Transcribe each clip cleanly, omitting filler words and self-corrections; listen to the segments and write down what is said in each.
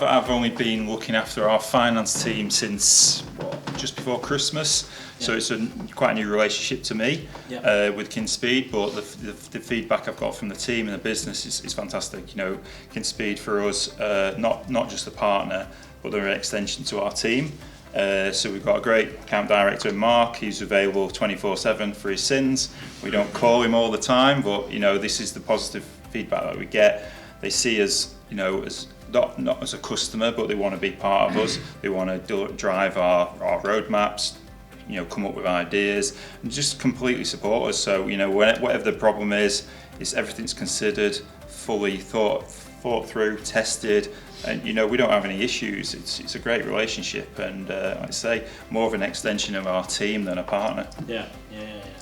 I've only been looking after our finance team since just before Christmas, so it's quite a new relationship to me with Kinspeed. But the feedback I've got from the team and the business is fantastic. You know, Kinspeed for us, not just a partner, but they're an extension to our team. So we've got a great account director, Mark. He's available 24/7 for his sins. We don't call him all the time, but you know, this is the positive feedback that we get. They see us, you know, as not as a customer, but they want to be part of us. They want to drive our roadmaps, you know, come up with ideas, and just completely support us. So, you know, whatever the problem is everything's considered, fully thought through, tested, and you know, we don't have any issues. It's a great relationship, and like I say, more of an extension of our team than a partner. Yeah.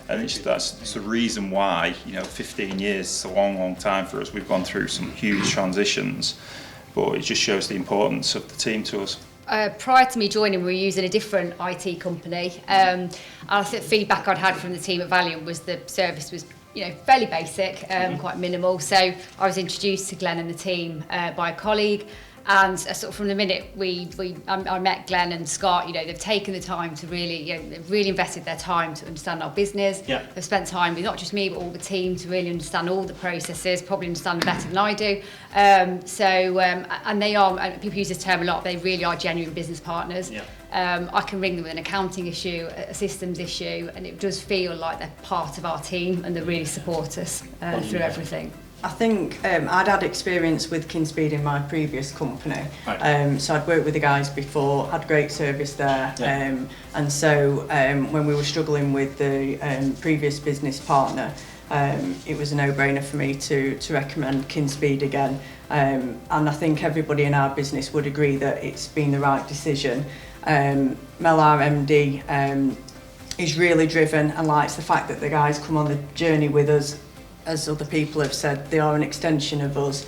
And that's the reason why, you know, 15 years is a long time for us. We've gone through some huge transitions, but it just shows the importance of the team to us. Prior to me joining, we were using a different IT company. And I think the feedback I'd had from the team at Valiant was the service was, you know, fairly basic, quite minimal. So I was introduced to Glenn and the team by a colleague. And sort of from the minute I met Glenn and Scott, you know, they've taken the time to really, you know, they've really invested their time to understand our business. Yeah. They've spent time with not just me, but all the team to really understand all the processes, probably understand them better than I do. And they are, and people use this term a lot, they really are genuine business partners. Yeah. I can ring them with an accounting issue, a systems issue, and it does feel like they're part of our team and they really support us through everything. I think I'd had experience with Kinspeed in my previous company, right. So I'd worked with the guys before, had great service there, and so when we were struggling with the previous business partner, it was a no-brainer for me to recommend Kinspeed again, and I think everybody in our business would agree that it's been the right decision. Mel, our MD, is really driven and likes the fact that the guys come on the journey with us. As other people have said, they are an extension of us.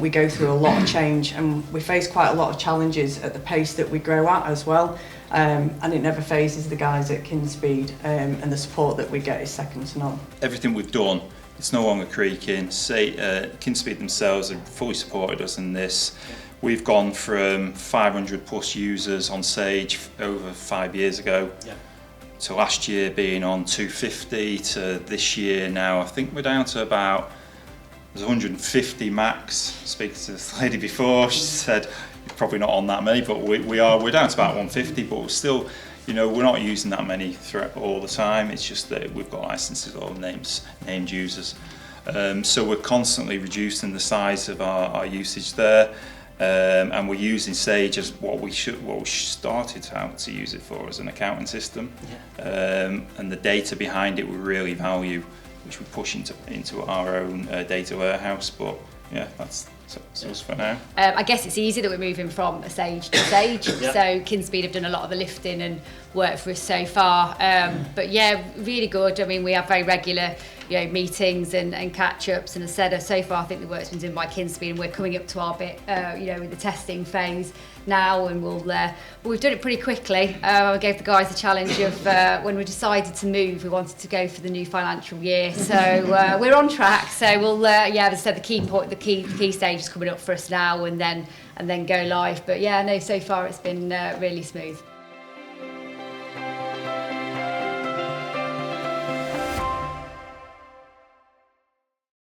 We go through a lot of change and we face quite a lot of challenges at the pace that we grow at as well. And it never phases the guys at Kinspeed, and the support that we get is second to none. Everything we've done, it's no longer creaking. Kinspeed themselves have fully supported us in this. We've gone from 500 plus users on Sage over 5 years ago. Yeah. To last year being on 250 to this year now, I think we're down to about, there's 150 max. Speaking to this lady before, she said you're probably not on that many, but we're down to about 150, but we're still, you know, we're not using that many throughout all the time. It's just that we've got licenses or named users. So we're constantly reducing the size of our usage there. And we're using Sage as what we started out to use it for, as an accounting system. Yeah. And the data behind it we really value, which we push into our own data warehouse. But yeah, that's us for now. I guess it's easy that we're moving from a Sage to Sage. Yeah. So Kinspeed have done a lot of the lifting and work for us so far. But yeah, really good. I mean, we have very regular, you know, meetings and catch-ups, and as I said, so far I think the work's been done by Kinspeed, and we're coming up to our bit, you know, with the testing phase now, and we've done it pretty quickly. I gave the guys the challenge of when we decided to move, we wanted to go for the new financial year, so we're on track. So we'll, yeah, as I said, the key stage is coming up for us now, and then go live. But yeah, no, so far it's been really smooth.